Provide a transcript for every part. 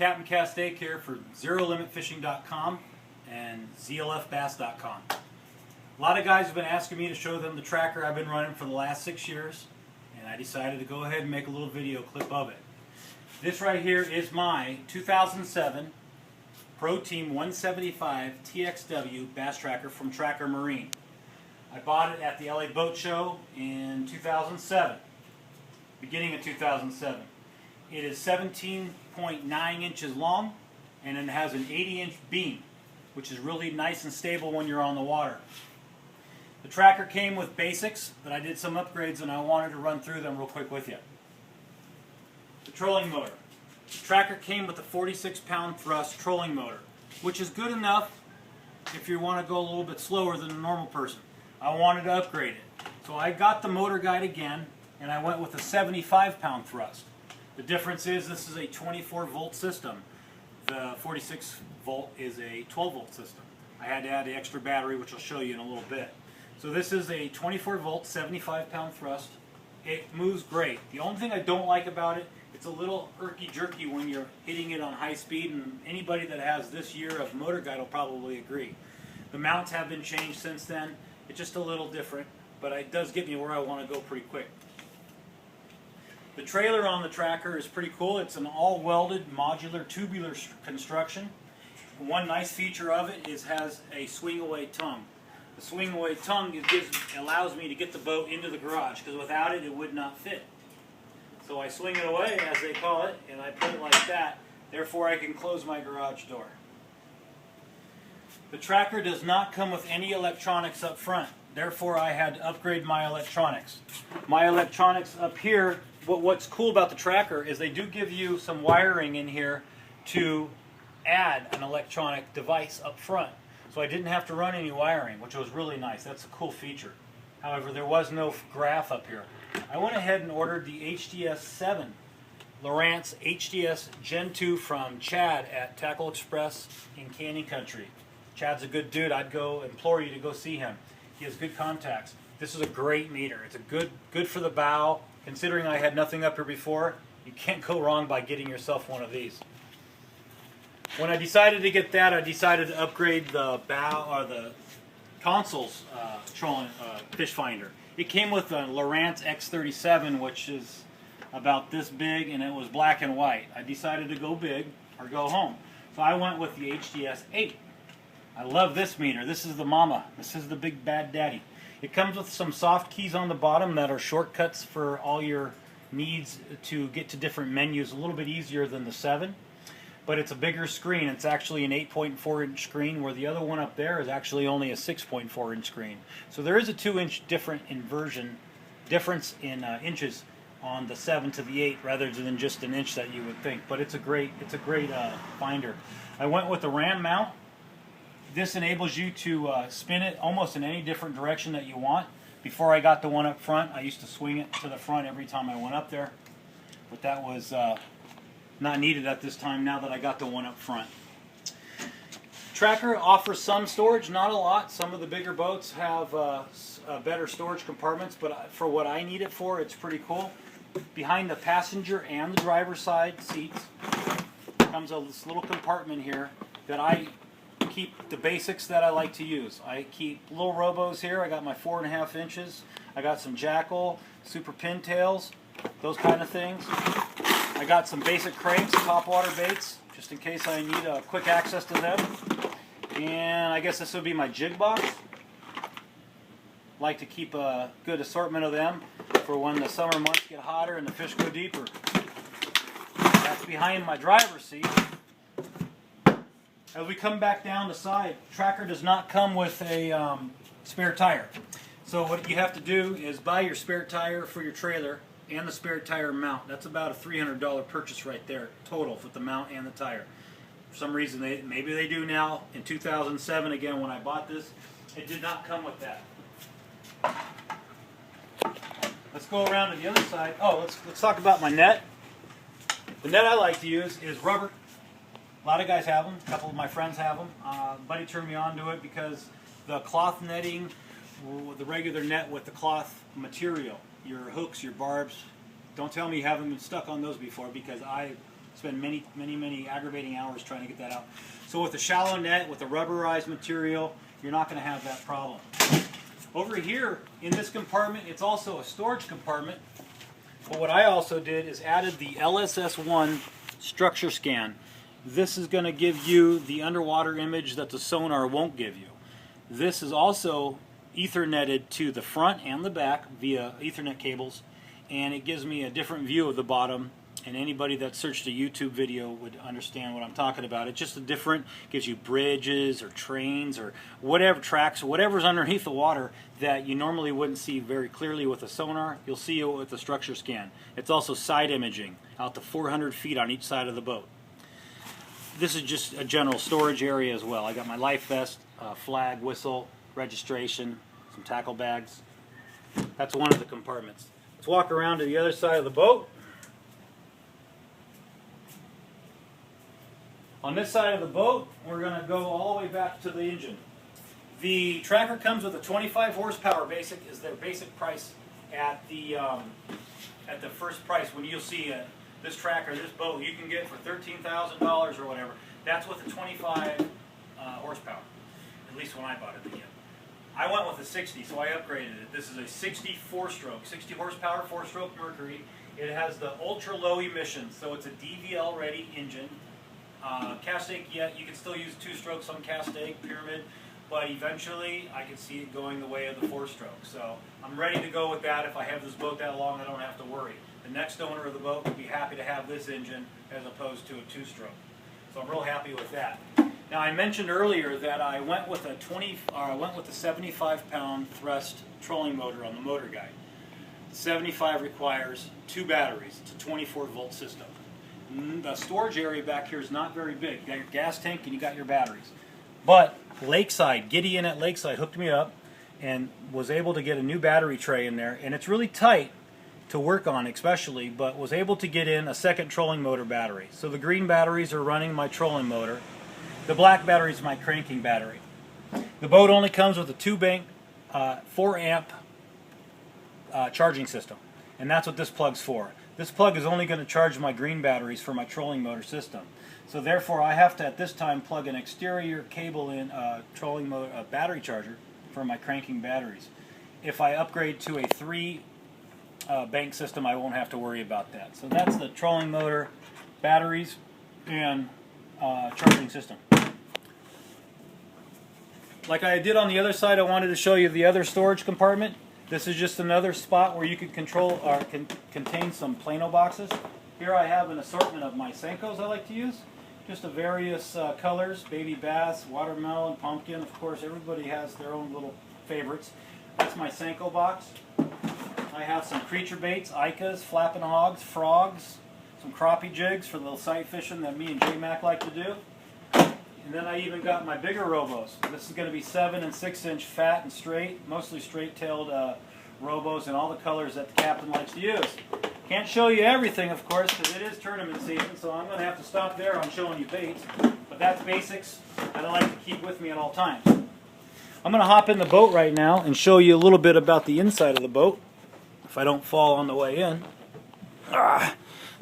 Captain Castake here for ZeroLimitFishing.com and ZLFBass.com. A lot of guys have been asking me to show them the tracker I've been running for the last 6 years, and I decided to go ahead and make a little video clip of it. This right here is my 2007 ProTean 175 TXW bass tracker from Tracker Marine. I bought it at the LA Boat Show in 2007, beginning of 2007. It is 17.9 inches long, and it has an 80-inch beam, which is really nice and stable when you're on the water. The tracker came with basics, but I did some upgrades and I wanted to run through them real quick with you. The trolling motor. The tracker came with a 46-pound thrust trolling motor, which is good enough if you want to go a little bit slower than a normal person. I wanted to upgrade it. So I got the motor guide again, and I went with a 75-pound thrust. The difference is this is a 24-volt system. The 46-volt is a 12-volt system. I had to add the extra battery, which I'll show you in a little bit. So this is a 24-volt, 75-pound thrust. It moves great. The only thing I don't like about it, it's a little irky-jerky when you're hitting it on high speed, and anybody that has this year of motor guide will probably agree. The mounts have been changed since then. It's just a little different, but it does get me where I want to go pretty quick. The trailer on the tracker is pretty cool. It's an all-welded modular tubular construction. One nice feature of it is has a swing-away tongue. The swing-away tongue allows me to get the boat into the garage, because without it, it would not fit. So I swing it away, as they call it, and I put it like that. Therefore, I can close my garage door. The tracker does not come with any electronics up front. Therefore, I had to upgrade my electronics. My electronics up here, what's cool about the tracker is they do give you some wiring in here to add an electronic device up front. So I didn't have to run any wiring, which was really nice. That's a cool feature. However, there was no graph up here. I went ahead and ordered the HDS 7 Lowrance HDS Gen 2 from Chad at Tackle Express in Canyon Country. Chad's a good dude. I'd go implore you to go see him. He has good contacts. This is a great meter. It's a good for the bow. Considering I had nothing up here before, you can't go wrong by getting yourself one of these. When I decided to get that, I decided to upgrade the bow or the console's trolling fish finder. It came with a Lowrance X37, which is about this big, and it was black and white. I decided to go big or go home. So I went with the HDS 8. I love this meter. This is the mama. This is the big bad daddy. It comes with some soft keys on the bottom that are shortcuts for all your needs to get to different menus. A little bit easier than the 7. But it's a bigger screen. It's actually an 8.4-inch screen, where the other one up there is actually only a 6.4-inch screen. So there is a 2-inch difference in inches on the 7 to the 8, rather than just an inch that you would think. But it's a great finder. I went with the ram mount. This enables you to spin it almost in any different direction that you want. Before I got the one up front, I used to swing it to the front every time I went up there, but that was not needed at this time now that I got the one up front. Tracker offers some storage, not a lot. Some of the bigger boats have better storage compartments, but for what I need it for, it's pretty cool. Behind the passenger and the driver's side seats comes this little compartment here that I keep the basics that I like to use. I keep little robos here. I got my 4.5 inches. I got some jackal, super pintails, those kind of things. I got some basic cranks, topwater baits, just in case I need quick access to them. And I guess this would be my jig box. Like to keep a good assortment of them for when the summer months get hotter and the fish go deeper. That's behind my driver's seat. As we come back down the side, tracker does not come with a spare tire. So what you have to do is buy your spare tire for your trailer and the spare tire mount. That's about a $300 purchase right there, total, with the mount and the tire. For some reason, maybe they do now. In 2007, again, when I bought this, it did not come with that. Let's go around to the other side. Oh, let's talk about my net. The net I like to use is rubber. A lot of guys have them. A couple of my friends have them. Buddy turned me on to it because the cloth netting, the regular net with the cloth material, your hooks, your barbs, don't tell me you haven't been stuck on those before, because I spend many aggravating hours trying to get that out. So with a shallow net, with a rubberized material, you're not going to have that problem. Over here in this compartment, it's also a storage compartment. But what I also did is added the LSS1 structure scan. This is going to give you the underwater image that the sonar won't give you. This is also Ethernetted to the front and the back via Ethernet cables, and it gives me a different view of the bottom, and anybody that searched a YouTube video would understand what I'm talking about. It's just a different, gives you bridges or trains or whatever, tracks, whatever's underneath the water that you normally wouldn't see very clearly with a sonar. You'll see it with the structure scan. It's also side imaging out to 400 feet on each side of the boat. This is just a general storage area as well. I got my life vest, flag, whistle, registration, some tackle bags. That's one of the compartments. Let's walk around to the other side of the boat. On this side of the boat, we're going to go all the way back to the engine. The tracker comes with a 25 horsepower basic, is their basic price at the first price. When you'll see this tracker, this boat, you can get for $13,000 or whatever. That's with a 25 horsepower, at least when I bought it again. I went with a 60, so I upgraded it. This is a 60 4-stroke, 60 horsepower 4-stroke Mercury. It has the ultra low emissions, so it's a DVL ready engine. Cast tank, yeah, you can still use 2 strokes on cast tank, pyramid, but eventually I can see it going the way of the 4-stroke. So I'm ready to go with that. If I have this boat that long, I don't have to worry. The next owner of the boat would be happy to have this engine as opposed to a 2-stroke. So I'm real happy with that. Now I mentioned earlier that I went with a 75-pound thrust trolling motor on the motor guide. The 75 requires 2 batteries. It's a 24-volt system. The storage area back here is not very big. You got your gas tank and you got your batteries. But Lakeside, Gideon at Lakeside hooked me up and was able to get a new battery tray in there. And it's really tight to work on especially, but was able to get in a second trolling motor battery. So the green batteries are running my trolling motor. The black battery is my cranking battery. The boat only comes with a 2-bank 4-amp charging system. And that's what this plug's for. This plug is only going to charge my green batteries for my trolling motor system. So therefore I have to at this time plug an exterior cable in trolling motor battery charger for my cranking batteries. If I upgrade to a 3-bank system, I won't have to worry about that. So that's the trolling motor, batteries, and charging system. Like I did on the other side, I wanted to show you the other storage compartment. This is just another spot where you can control or contain some Plano boxes. Here I have an assortment of my Senkos I like to use, just of various colors, baby bass, watermelon, pumpkin. Of course, everybody has their own little favorites. That's my Senko box. I have some creature baits, Icas, flapping hogs, frogs, some crappie jigs for the little sight fishing that me and J-Mac like to do. And then I even got my bigger robos. This is going to be 7- and 6-inch fat and straight, mostly straight-tailed robos in all the colors that the captain likes to use. Can't show you everything, of course, because it is tournament season, so I'm going to have to stop there on showing you baits. But that's basics that I like to keep with me at all times. I'm going to hop in the boat right now and show you a little bit about the inside of the boat, if I don't fall on the way in.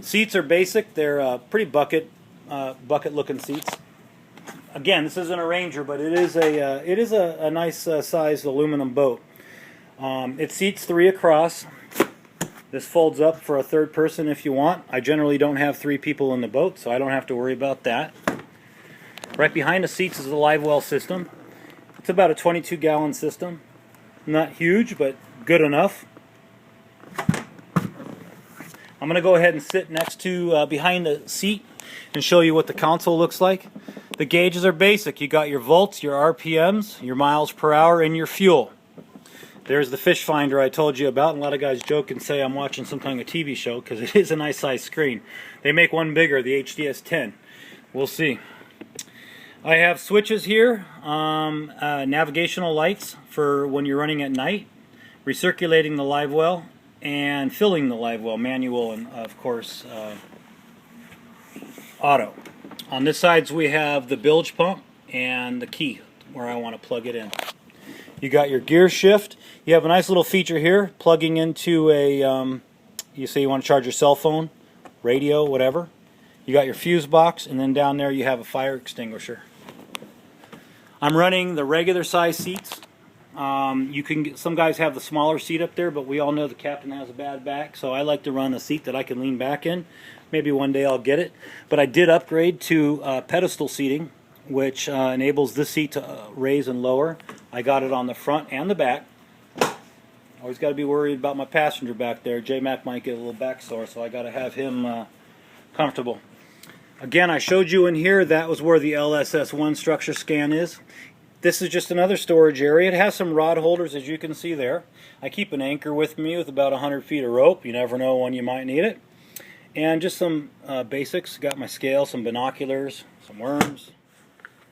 Seats are basic. They're pretty bucket-looking seats. Again, this isn't a Ranger, but it is a nice sized aluminum boat. It seats 3 across. This folds up for a 3rd person if you want. I generally don't have 3 people in the boat, so I don't have to worry about that. Right behind the seats is the live well system. It's about a 22-gallon system. Not huge, but good enough. I'm going to go ahead and sit next to behind the seat and show you what the console looks like. The gauges are basic. You got your volts, your RPMs, your miles per hour, and your fuel. There's the fish finder I told you about, and a lot of guys joke and say I'm watching some kind of TV show because it is a nice size screen. They make one bigger, the HDS-10. We'll see. I have switches here, navigational lights for when you're running at night, recirculating the live well, and filling the live well, manual and of course auto. On this side we have the bilge pump and the key where I want to plug it in. You got your gear shift. You have a nice little feature here, plugging into a, you say you want to charge your cell phone, radio, whatever. You got your fuse box, and then down there you have a fire extinguisher. I'm running the regular size seats. You can get, some guys have the smaller seat up there, but we all know the captain has a bad back, so I like to run a seat that I can lean back in. Maybe one day I'll get it. But I did upgrade to pedestal seating, which enables this seat to raise and lower. I got it on the front and the back. Always got to be worried about my passenger back there. J-Mac might get a little back sore, so I got to have him comfortable. Again, I showed you in here, that was where the LSS1 structure scan is. This is just another storage area. It has some rod holders, as you can see there. I keep an anchor with me with about 100 feet of rope. You never know when you might need it. And just some basics. Got my scale, some binoculars, some worms.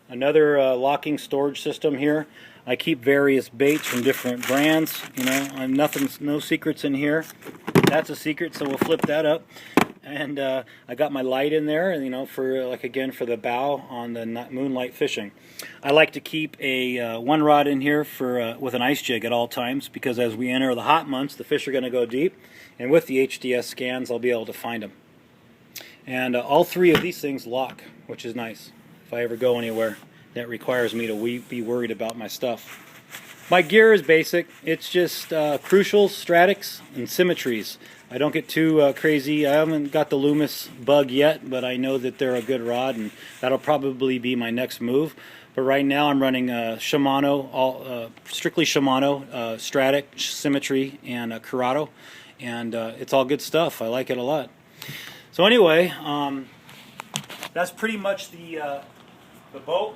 Another locking storage system here. I keep various baits from different brands. You know, no secrets in here. That's a secret, so we'll flip that up. And I got my light in there, and you know, for like again for the bow on the moonlight fishing. I like to keep a one rod in here for with an ice jig at all times, because as we enter the hot months, the fish are going to go deep, and with the HDS scans, I'll be able to find them. And all three of these things lock, which is nice. If I ever go anywhere that requires me to be worried about my stuff. My gear is basic. It's just crucials, stratics, and symmetries. I don't get too crazy. I haven't got the Loomis bug yet, but I know that they're a good rod, and that'll probably be my next move. But right now I'm running Shimano, strictly Shimano, Stratic, Symmetry, and Curado, and it's all good stuff. I like it a lot. So anyway, that's pretty much the boat.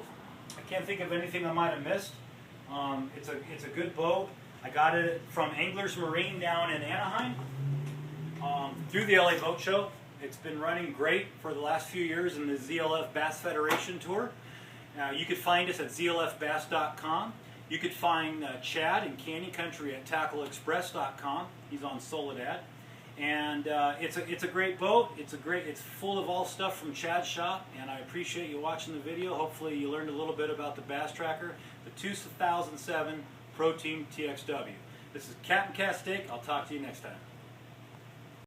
I can't think of anything I might have missed. It's a good boat. I got it from Anglers Marine down in Anaheim. Through the LA Boat Show. It's been running great for the last few years in the ZLF Bass Federation Tour. You could find us at zlfbass.com. You could find Chad in Canyon Country at tackleexpress.com. He's on Soledad. And it's a great boat. It's full of all stuff from Chad's shop, and I appreciate you watching the video. Hopefully you learned a little bit about the Bass Tracker, the 2007 ProTean TXW. This is Captain Castake. I'll talk to you next time.